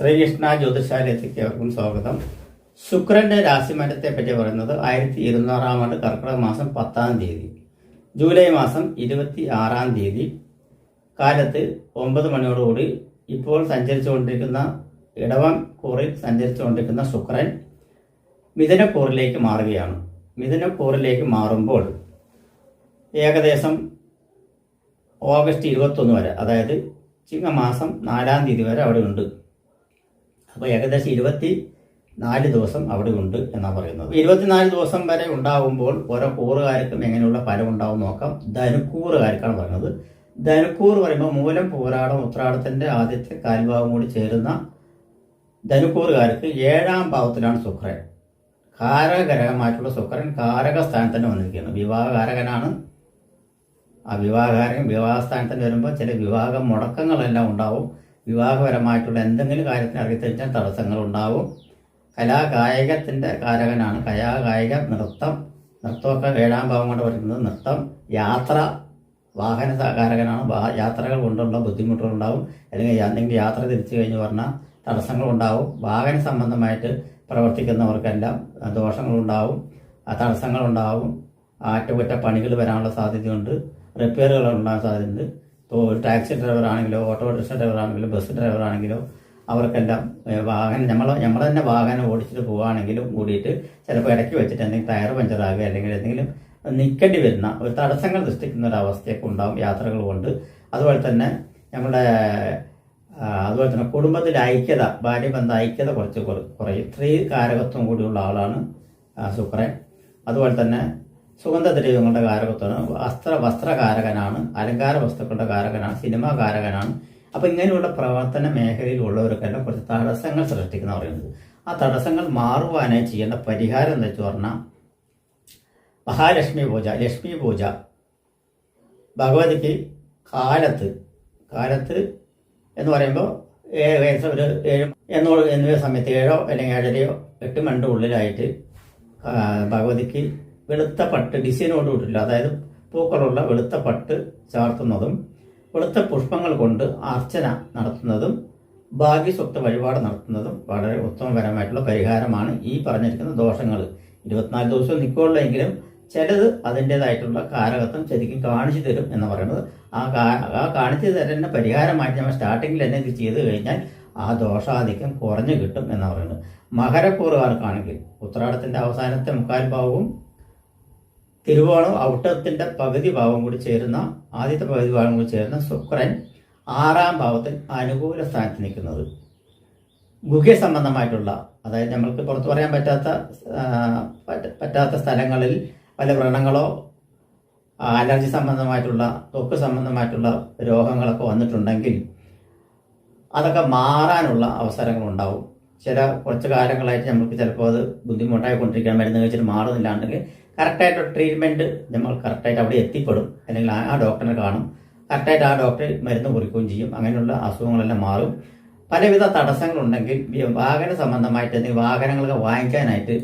ശ്രീകൃഷ്ണ ജ്യോതിഷാലയത്തിലേക്ക് അവർക്കും സ്വാഗതം. ശുക്രന്റെ രാശിമാറ്റത്തെ പറ്റി പറയുന്നത് 1200 ആണ്ട് കർക്കിടക മാസം 10-ാം തീയതി, ജൂലൈ മാസം 26-ാം തീയതി കാലത്ത് 9 മണിയോടുകൂടി ഇപ്പോൾ സഞ്ചരിച്ചുകൊണ്ടിരിക്കുന്ന ഇടവം കൂറിൽ സഞ്ചരിച്ചുകൊണ്ടിരിക്കുന്ന ശുക്രൻ മിഥുനക്കൂറിലേക്ക് മാറുകയാണ്. മിഥുനക്കൂറിലേക്ക് മാറുമ്പോൾ ഏകദേശം ഓഗസ്റ്റ് 21 വരെ, അതായത് ചിങ്ങമാസം 4-ാം തീയതി വരെ അവിടെ ഉണ്ട്. അപ്പോൾ ഏകദേശം 24 ദിവസം അവിടെ ഉണ്ട് എന്നാണ് പറയുന്നത്. 24 ദിവസം വരെ ഉണ്ടാകുമ്പോൾ ഓരോ കൂറുകാർക്കും എങ്ങനെയുള്ള ഫലം ഉണ്ടാവും നോക്കാം. ധനുക്കൂറുകാർക്കാണ് പറയുന്നത്. ധനുക്കൂർ പറയുമ്പോൾ മൂലം, പൂരാടം, ഉത്രാടത്തിന്റെ ആദ്യത്തെ കാൽഭാഗം കൂടി ചേരുന്ന ധനുക്കൂറുകാർക്ക് 7-ാം ഭാവത്തിലാണ് ശുക്രൻ. കാരകഗ്രഹമായിട്ടുള്ള ശുക്രൻ കാരക സ്ഥാനത്ത് തന്നെ വന്നിരിക്കുകയാണ്. വിവാഹകാരകനാണ്. ആ വിവാഹസ്ഥാനത്ത് വരുമ്പോൾ ചില വിവാഹ മുടക്കങ്ങളെല്ലാം ഉണ്ടാവും. വിവാഹപരമായിട്ടുള്ള എന്തെങ്കിലും കാര്യത്തിന് ഇറങ്ങിത്തിരിച്ചാൽ തടസ്സങ്ങൾ ഉണ്ടാവും. കലാകായികത്തിൻ്റെ കാരകനാണ്. കലാകായിക, നൃത്തമൊക്കെ 7-ാം ഭാവം കൊണ്ട് പറയുന്നത്. നൃത്തം, യാത്ര, വാഹന കാരകനാണ്. യാത്രകൾ കൊണ്ടുള്ള ബുദ്ധിമുട്ടുകളുണ്ടാവും. അല്ലെങ്കിൽ എന്തെങ്കിലും യാത്ര തിരിച്ചു കഴിഞ്ഞ് പറഞ്ഞാൽ തടസ്സങ്ങളുണ്ടാവും. വാഹന സംബന്ധമായിട്ട് പ്രവർത്തിക്കുന്നവർക്കെല്ലാം ദോഷങ്ങളുണ്ടാവും, തടസ്സങ്ങളുണ്ടാവും. അറ്റകുറ്റപ്പണികൾ വരാനുള്ള സാധ്യതയുണ്ട്. റിപ്പയറുകൾ ഉണ്ടാകാൻ സാധ്യതയുണ്ട്. ഇപ്പോൾ ഒരു ടാക്സി ഡ്രൈവർ ആണെങ്കിലോ, ഓട്ടോറിക്ഷ ഡ്രൈവർ ആണെങ്കിലോ, ബസ് ഡ്രൈവർ ആണെങ്കിലോ അവർക്കെല്ലാം നമ്മൾ തന്നെ വാഹനം ഓടിച്ചിട്ട് പോവുകയാണെങ്കിലും കൂടിയിട്ട് ചിലപ്പോൾ ഇടയ്ക്ക് വെച്ചിട്ട് എന്തെങ്കിലും ടയർ പഞ്ചറാകുക അല്ലെങ്കിൽ എന്തെങ്കിലും നിൽക്കേണ്ടി വരുന്ന ഒരു തടസ്സങ്ങൾ സൃഷ്ടിക്കുന്ന ഒരു അവസ്ഥയൊക്കെ ഉണ്ടാവും യാത്രകൾ കൊണ്ട്. അതുപോലെ തന്നെ കുടുംബത്തിലെ ഐക്യത, ഭാര്യബന്ധ ഐക്യത കുറച്ച് കുറയും. സ്ത്രീ കാരകത്വം കൂടിയുള്ള ആളാണ് ശുക്രൻ. അതുപോലെ തന്നെ സുഗന്ധദ്രവ്യങ്ങളുടെ കാരകത്വമാണ്. വസ്ത്രകാരകനാണ്. അലങ്കാര വസ്തുക്കളുടെ കാരകനാണ്. സിനിമാ കാരകനാണ്. അപ്പം ഇങ്ങനെയുള്ള പ്രവർത്തന മേഖലയിലുള്ളവർക്കെല്ലാം കുറച്ച് തടസ്സങ്ങൾ സൃഷ്ടിക്കുന്ന പറയുന്നത്. ആ തടസ്സങ്ങൾ മാറുവാനായി ചെയ്യേണ്ട പരിഹാരം എന്താ വെച്ച് പറഞ്ഞാൽ മഹാലക്ഷ്മി പൂജ, ലക്ഷ്മി പൂജ, ഭഗവതിക്ക് കാലത്ത് എന്ന് പറയുമ്പോൾ ഏകദേശം ഒരു 7 എന്നിവ സമയത്ത് 7 അല്ലെങ്കിൽ 7:30 8 മണിയുടെ ഉള്ളിലായിട്ട് ഭഗവതിക്ക് വെളുത്ത പട്ട് ഡിസൈനോട് കൂടില്ല, അതായത് പൂക്കളുള്ള വെളുത്ത പട്ട് ചാർത്തുന്നതും വെളുത്ത പുഷ്പങ്ങൾ കൊണ്ട് അർച്ചന നടത്തുന്നതും ഭാഗ്യസ്വത്ത് വഴിപാട് നടത്തുന്നതും വളരെ ഉത്തമപരമായിട്ടുള്ള പരിഹാരമാണ്. ഈ പറഞ്ഞിരിക്കുന്ന ദോഷങ്ങൾ 24 ദിവസവും നിൽക്കുള്ളൂ എങ്കിലും ചിലത് അതിൻ്റെതായിട്ടുള്ള കാരകത്വം ശരിക്കും കാണിച്ചു തരും എന്ന് പറയുന്നത്. ആ കാണിച്ചു തരുന്ന പരിഹാരമായിട്ട് നമ്മൾ സ്റ്റാർട്ടിങ്ങിൽ തന്നെ ഇത് ചെയ്തു കഴിഞ്ഞാൽ ആ ദോഷാധിക്യം കുറഞ്ഞു കിട്ടും എന്ന് പറയുന്നത്. മകരക്കൂറുകാർക്കാണെങ്കിൽ ഉത്രാടത്തിന്റെ അവസാനത്തെ 3/4 ഭാവവും തിരുവോണം ഔട്ടത്തിന്റെ പകുതി ഭാവം കൂടി ചേരുന്ന, ആദ്യത്തെ പകുതി ഭാഗം കൂടി ചേരുന്ന ശുക്രൻ 6-ാം ഭാവത്തിൽ അനുകൂല സ്ഥാനത്ത് നിൽക്കുന്നത്. ഗുഹ്യ സംബന്ധമായിട്ടുള്ള, അതായത് നമ്മൾക്ക് പുറത്തു പറയാൻ പറ്റാത്ത സ്ഥലങ്ങളിൽ പല വ്രണങ്ങളോ അലർജി സംബന്ധമായിട്ടുള്ള, ത്വക്ക് സംബന്ധമായിട്ടുള്ള രോഗങ്ങളൊക്കെ വന്നിട്ടുണ്ടെങ്കിൽ അതൊക്കെ മാറാനുള്ള അവസരങ്ങളുണ്ടാവും. കുറച്ച് കാലങ്ങളായിട്ട് നമുക്ക് ചിലപ്പോൾ അത് ബുദ്ധിമുട്ടായിക്കൊണ്ടിരിക്കാൻ, മരുന്ന് കഴിച്ചിട്ട് മാറുന്നില്ലാണ്ടെങ്കിൽ കറക്റ്റായിട്ട് ട്രീറ്റ്മെൻറ്റ് നമ്മൾ കറക്റ്റായിട്ട് അവിടെ എത്തിപ്പെടും. അല്ലെങ്കിൽ ആ ഡോക്ടറെ കാണും. കറക്റ്റായിട്ട് ആ ഡോക്ടർ മരുന്ന് കുറിക്കുകയും ചെയ്യും. അങ്ങനെയുള്ള അസുഖങ്ങളെല്ലാം മാറും. പലവിധ തടസ്സങ്ങളുണ്ടെങ്കിൽ വാഹന സംബന്ധമായിട്ട് എന്തെങ്കിലും വാഹനങ്ങളൊക്കെ വാങ്ങിക്കാനായിട്ട്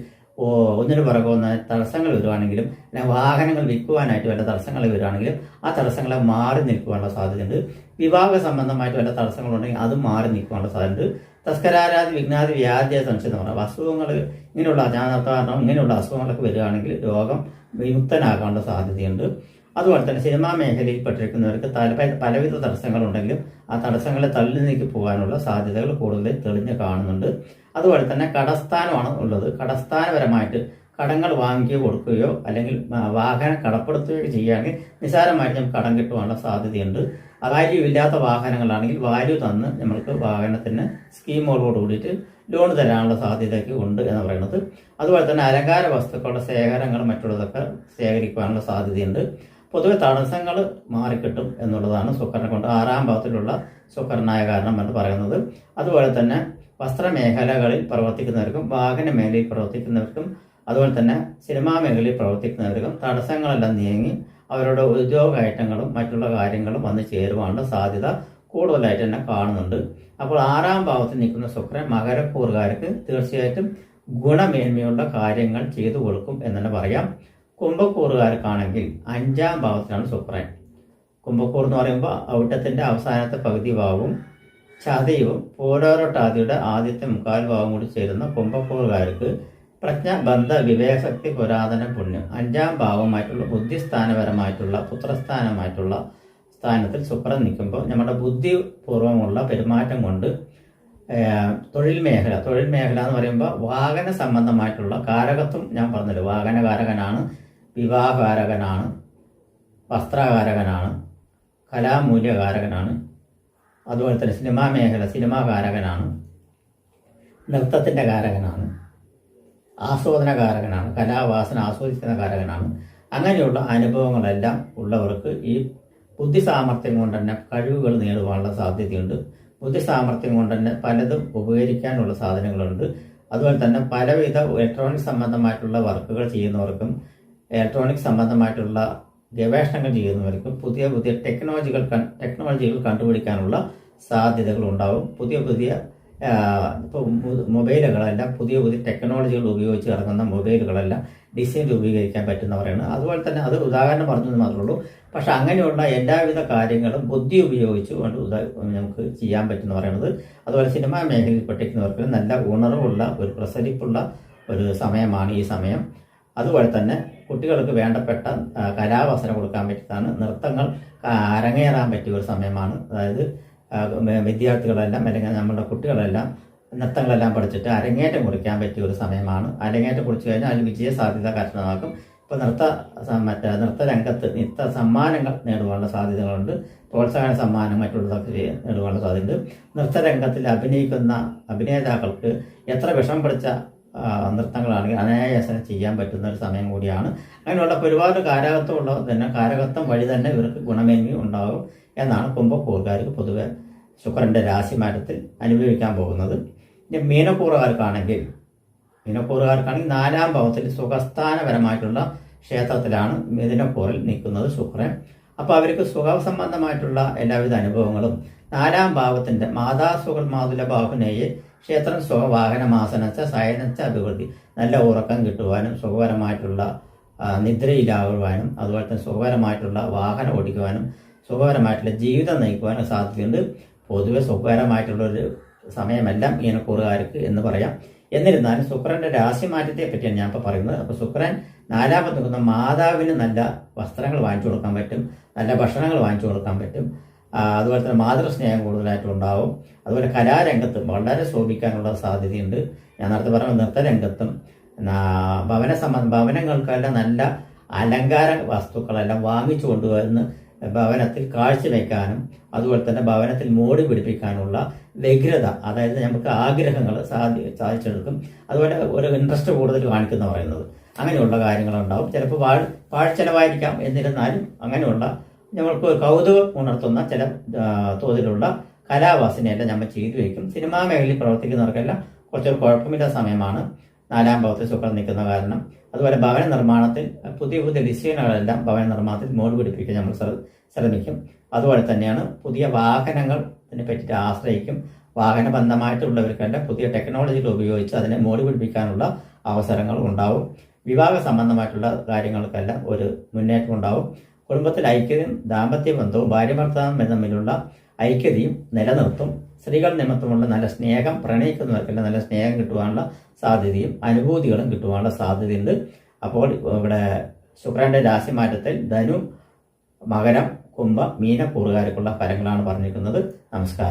ഒന്നിനു പുറകെ ഒന്ന് തടസ്സങ്ങൾ വരുവാണെങ്കിലും, അല്ലെങ്കിൽ വാഹനങ്ങൾ വിൽക്കുവാനായിട്ട് വല്ല തടസ്സങ്ങൾ വരുവാണെങ്കിലും ആ തടസ്സങ്ങളെ മാറി നിൽക്കുവാനുള്ള സാധ്യതയുണ്ട്. വിവാഹ സംബന്ധമായിട്ട് വല്ല തടസ്സങ്ങളുണ്ടെങ്കിൽ അത് മാറി നിൽക്കുവാനുള്ള സാധ്യതയുണ്ട്. തസ്കരാരാതി വിഘ്നാതി വ്യാധിയ സംശയം എന്ന് പറഞ്ഞാൽ അസുഖങ്ങൾ, ഇങ്ങനെയുള്ള അജാനത്വം, ഇങ്ങനെയുള്ള അസുഖങ്ങളൊക്കെ വരികയാണെങ്കിൽ രോഗം വിമുക്തനാകാനുള്ള സാധ്യതയുണ്ട്. അതുപോലെ തന്നെ സിനിമാ മേഖലയിൽ പെട്ടിരിക്കുന്നവർക്ക് പലവിധ തടസ്സങ്ങളുണ്ടെങ്കിലും ആ തടസ്സങ്ങളെ തള്ളി നീക്കി പോകാനുള്ള സാധ്യതകൾ കൂടുതൽ തെളിഞ്ഞ് കാണുന്നുണ്ട്. അതുപോലെ തന്നെ കടസ്ഥാനമാണ് ഉള്ളത്. കടസ്ഥാനപരമായിട്ട് കടങ്ങൾ വാങ്ങിക്കുകയോ കൊടുക്കുകയോ അല്ലെങ്കിൽ വാഹനം കടപ്പെടുത്തുകയോ ചെയ്യുകയാണെങ്കിൽ നിസ്സാരമായിട്ട് നമുക്ക് കടം കിട്ടുവാനുള്ള സാധ്യതയുണ്ട്. വാല്യൂ ഇല്ലാത്ത വാഹനങ്ങളാണെങ്കിൽ വാല്യൂ തന്ന് നമ്മൾക്ക് വാഹനത്തിന് സ്കീമുകളോട് കൂടിയിട്ട് ലോൺ തരാനുള്ള സാധ്യതയൊക്കെ ഉണ്ട് എന്ന് പറയുന്നത്. അതുപോലെ തന്നെ അലങ്കാര വസ്തുക്കളുടെ ശേഖരങ്ങൾ മറ്റുള്ളതൊക്കെ ശേഖരിക്കുവാനുള്ള സാധ്യതയുണ്ട്. പൊതുവെ തടസ്സങ്ങൾ മാറിക്കിട്ടും എന്നുള്ളതാണ് ശുക്രനെ കൊണ്ട് 6-ാം ഭാവത്തിലുള്ള ശുക്രനായ കാരണം എന്ന് പറയുന്നത്. അതുപോലെ തന്നെ വസ്ത്രമേഖലകളിൽ പ്രവർത്തിക്കുന്നവർക്കും വാഹന മേഖലയിൽ പ്രവർത്തിക്കുന്നവർക്കും അതുപോലെ തന്നെ സിനിമാ മേഖലയിൽ പ്രവർത്തിക്കുന്നവർക്കും തടസ്സങ്ങളെല്ലാം നീങ്ങി അവരുടെ ഉദ്യോഗായറ്റങ്ങളും മറ്റുള്ള കാര്യങ്ങളും വന്ന് ചേരുവാനുള്ള സാധ്യത കൂടുതലായിട്ട് തന്നെ കാണുന്നുണ്ട്. അപ്പോൾ 6-ാം ഭാവത്തിൽ നിൽക്കുന്ന ശുക്രൻ മകരക്കൂറുകാർക്ക് തീർച്ചയായിട്ടും ഗുണമേന്മയുള്ള കാര്യങ്ങൾ ചെയ്തു കൊടുക്കും എന്ന് തന്നെ പറയാം. കുംഭക്കൂറുകാർക്കാണെങ്കിൽ 5-ാം ഭാവത്തിലാണ് ശുക്രൻ. കുംഭക്കൂർ എന്ന് പറയുമ്പോൾ ഔട്ടത്തിന്റെ അവസാനത്തെ പകുതി ഭാവവും ചതയവും പൂരോരട്ടാതിയുടെ ആദ്യത്തെ മുക്കാൽ ഭാഗം കൂടി ചേരുന്ന കുംഭക്കൂറുകാർക്ക് പ്രജ്ഞ, ബന്ധ, വിവേകശക്തി, പുരാതന, പുണ്യം, 5ാം ഭാവമായിട്ടുള്ള ബുദ്ധിസ്ഥാനപരമായിട്ടുള്ള പുത്രസ്ഥാനമായിട്ടുള്ള സ്ഥാനത്തിൽ ശുക്രൻ നിൽക്കുമ്പോൾ നമ്മുടെ ബുദ്ധിപൂർവമുള്ള പെരുമാറ്റം കൊണ്ട് തൊഴിൽ മേഖല എന്ന് പറയുമ്പോൾ വാഹന സംബന്ധമായിട്ടുള്ള കാരകത്വം ഞാൻ പറഞ്ഞല്ലോ. വാഹനകാരകനാണ്, വിവാഹകാരകനാണ്, വസ്ത്രകാരകനാണ്, കലാമൂല്യകാരകനാണ്. അതുപോലെ തന്നെ സിനിമാ മേഖല സിനിമാകാരകനാണ്, നൃത്തത്തിൻ്റെ കാരകനാണ്, ആസ്വാദനകാരകനാണ്, കലാവാസന ആസ്വദിക്കുന്ന കാരകനാണ്. അങ്ങനെയുള്ള അനുഭവങ്ങളെല്ലാം ഉള്ളവർക്ക് ഈ ബുദ്ധി സാമർഥ്യം കൊണ്ട് തന്നെ കഴിവുകൾ നേടുവാനുള്ള സാധ്യതയുണ്ട്. ബുദ്ധി സാമർഥ്യം കൊണ്ട് തന്നെ പലതും ഉപകരിക്കാനുള്ള സാധനങ്ങളുണ്ട്. അതുപോലെ തന്നെ പലവിധ ഇലക്ട്രോണിക് സംബന്ധമായിട്ടുള്ള വർക്കുകൾ ചെയ്യുന്നവർക്കും ഇലക്ട്രോണിക് സംബന്ധമായിട്ടുള്ള ഗവേഷണങ്ങൾ ചെയ്യുന്നവർക്കും പുതിയ പുതിയ ടെക്നോളജികൾ കണ്ടുപിടിക്കാനുള്ള സാധ്യതകൾ ഉണ്ടാവും. പുതിയ ഇപ്പോൾ മൊബൈലുകളെല്ലാം പുതിയ ടെക്നോളജികൾ ഉപയോഗിച്ച് ഇറങ്ങുന്ന മൊബൈലുകളെല്ലാം ഡിസൈൻ രൂപീകരിക്കാൻ പറ്റുന്നവരാണ്. അതുപോലെ തന്നെ അത് ഉദാഹരണം പറഞ്ഞത് മാത്രമേ ഉള്ളൂ. പക്ഷെ അങ്ങനെയുള്ള എല്ലാവിധ കാര്യങ്ങളും ബുദ്ധി ഉപയോഗിച്ചുകൊണ്ട് നമുക്ക് ചെയ്യാൻ പറ്റുന്ന പറയുന്നത്. അതുപോലെ സിനിമാ മേഖലയിൽ പഠിക്കുന്നവർക്ക് നല്ല ഉണർവുള്ള ഒരു പ്രസരിപ്പുള്ള ഒരു സമയമാണ് ഈ സമയം. അതുപോലെ തന്നെ കുട്ടികൾക്ക് വേണ്ടപ്പെട്ട കലാവസരം കൊടുക്കാൻ പറ്റിയതാണ്. നൃത്തങ്ങൾ അരങ്ങേറാൻ പറ്റിയ ഒരു സമയമാണ്. അതായത് വിദ്യാർത്ഥികളെല്ലാം അല്ലെങ്കിൽ നമ്മുടെ കുട്ടികളെല്ലാം നൃത്തങ്ങളെല്ലാം പഠിച്ചിട്ട് അരങ്ങേറ്റം കുറിക്കാൻ പറ്റിയ ഒരു സമയമാണ്. അരങ്ങേറ്റം കുറിച്ച് കഴിഞ്ഞാൽ അതിൽ വിജയ സാധ്യത കരസ്ഥമാക്കും. ഇപ്പോൾ നൃത്തരംഗത്ത് സമ്മാനങ്ങൾ നേടുവാനുള്ള സാധ്യതകളുണ്ട്. പ്രോത്സാഹന സമ്മാനം മറ്റുള്ളതൊക്കെ നേടുവാനുള്ള സാധ്യതയുണ്ട്. നൃത്തരംഗത്തിൽ അഭിനയിക്കുന്ന അഭിനേതാക്കൾക്ക് എത്ര വിഷം പിടിച്ച നൃത്തങ്ങളാണെങ്കിൽ അനായാസനം ചെയ്യാൻ പറ്റുന്ന ഒരു സമയം കൂടിയാണ്. അങ്ങനെയുള്ള ഒരുപാട് കാരകത്വം ഉള്ളത് തന്നെ കാരകത്വം വഴി തന്നെ ഇവർക്ക് ഗുണമേന്മ ഉണ്ടാകും എന്നാണ് കുംഭക്കൂറുകാർക്ക് പൊതുവെ ശുക്രന്റെ രാശിമാറ്റത്തിൽ അനുഭവിക്കാൻ പോകുന്നത്. ഇനി മീനക്കൂറുകാർക്കാണെങ്കിൽ 4ാം ഭാവത്തിൽ സുഖസ്ഥാനപരമായിട്ടുള്ള ക്ഷേത്രത്തിലാണ് മിഥുനക്കൂറിൽ നിൽക്കുന്നത് ശുക്രൻ. അപ്പോൾ അവർക്ക് സുഖ സംബന്ധമായിട്ടുള്ള എല്ലാവിധ അനുഭവങ്ങളും 4ാം ഭാവത്തിന്റെ മാതാസുഖ മാതുല ബാഹുനയെ ക്ഷേത്രം സുഖവാഹനമാസനച്ച സയനച്ച അഭിവൃദ്ധി, നല്ല ഉറക്കം കിട്ടുവാനും സുഖകരമായിട്ടുള്ള നിദ്രയിലാകുവാനും അതുപോലെ തന്നെ സുഖകരമായിട്ടുള്ള വാഹനം ഓടിക്കുവാനും സുഖകരമായിട്ടുള്ള ജീവിതം നയിക്കുവാനും സാധ്യതയുണ്ട്. പൊതുവെ സുഖകരമായിട്ടുള്ളൊരു സമയമല്ല മീനക്കൂറുകാർക്ക് എന്ന് പറയാം. എന്നിരുന്നാലും ശുക്രന്റെ രാശിമാറ്റത്തെ പറ്റിയാണ് ഞാൻ ഇപ്പോൾ പറയുന്നത്. അപ്പോൾ ശുക്രൻ 4ാമത് നിൽക്കുന്ന മാതാവിന് നല്ല വസ്ത്രങ്ങൾ വാങ്ങിച്ചു കൊടുക്കാൻ പറ്റും, നല്ല ഭക്ഷണങ്ങൾ വാങ്ങിച്ചു കൊടുക്കാൻ പറ്റും. അതുപോലെ തന്നെ മാതൃസ്നേഹം കൂടുതലായിട്ടുണ്ടാവും. അതുപോലെ കലാരംഗത്ത് വളരെ ശോഭിക്കാനുള്ള സാധ്യതയുണ്ട്. ഞാൻ നേരത്തെ പറഞ്ഞ നൃത്തരംഗത്തും ഭവനങ്ങൾക്കെല്ലാം നല്ല അലങ്കാര വസ്തുക്കളെല്ലാം വാങ്ങിച്ചു കൊണ്ടുവന്ന് ഭവനത്തിൽ കാഴ്ചവെക്കാനും അതുപോലെ തന്നെ ഭവനത്തിൽ മോടി പിടിപ്പിക്കാനുള്ള വ്യഗ്രത, അതായത് നമുക്ക് ആഗ്രഹങ്ങൾ സാധിച്ചെടുക്കും. അതുപോലെ ഒരു ഇൻട്രസ്റ്റ് കൂടുതൽ കാണിക്കുന്ന പറയുന്നത് അങ്ങനെയുള്ള കാര്യങ്ങളുണ്ടാവും. ചിലപ്പോൾ പാഴ്ചെലവായിരിക്കാം. എന്നിരുന്നാലും അങ്ങനെയുള്ള നമ്മൾക്ക് കൗതുകം ഉണർത്തുന്ന ചില തോതിലുള്ള കലാവാസനയെല്ലാം നമ്മൾ ചെയ്തു വയ്ക്കും. സിനിമാ മേഖലയിൽ പ്രവർത്തിക്കുന്നവർക്കെല്ലാം കുറച്ചൊരു കുഴപ്പമില്ല സമയമാണ് 4ാം ഭാവത്തിൽ ശുക്രൻ നിൽക്കുന്ന കാരണം. അതുപോലെ ഭവന നിർമ്മാണത്തിൽ പുതിയ ഡിസൈനുകളെല്ലാം ഭവന നിർമ്മാണത്തിൽ മോഡ് പിടിപ്പിക്കാൻ നമ്മൾ ശ്രമിക്കും. അതുപോലെ തന്നെയാണ് പുതിയ വാഹനങ്ങളെ പറ്റിയിട്ട് ആശ്രയിക്കും. വാഹനബന്ധമായിട്ടുള്ളവർക്കെല്ലാം പുതിയ ടെക്നോളജികൾ ഉപയോഗിച്ച് അതിനെ മോഡ് പിടിപ്പിക്കാനുള്ള അവസരങ്ങൾ ഉണ്ടാവും. വിവാഹ സംബന്ധമായിട്ടുള്ള കാര്യങ്ങൾക്കെല്ലാം ഒരു മുന്നേറ്റം ഉണ്ടാവും. കുടുംബത്തിൽ ഐക്യതയും ദാമ്പത്യ ബന്ധവും ഭാര്യ-ഭർത്താവും തമ്മിലുള്ള ഐക്യതയും നിലനിർത്തും. സ്ത്രീകൾ നിമിത്തമുള്ള നല്ല സ്നേഹം, പ്രണയിക്കുന്നവർക്കെല്ലാം നല്ല സ്നേഹം കിട്ടുവാനുള്ള സാധ്യതയും അനുഭൂതികളും കിട്ടുവാനുള്ള സാധ്യതയുണ്ട്. അപ്പോൾ ഇവിടെ ശുക്രന്റെ രാശിമാറ്റത്തിൽ ധനു, മകരം, കുംഭ, മീനക്കൂറുകാർക്കുള്ള ഫലങ്ങളാണ് പറഞ്ഞിരിക്കുന്നത്. നമസ്കാരം.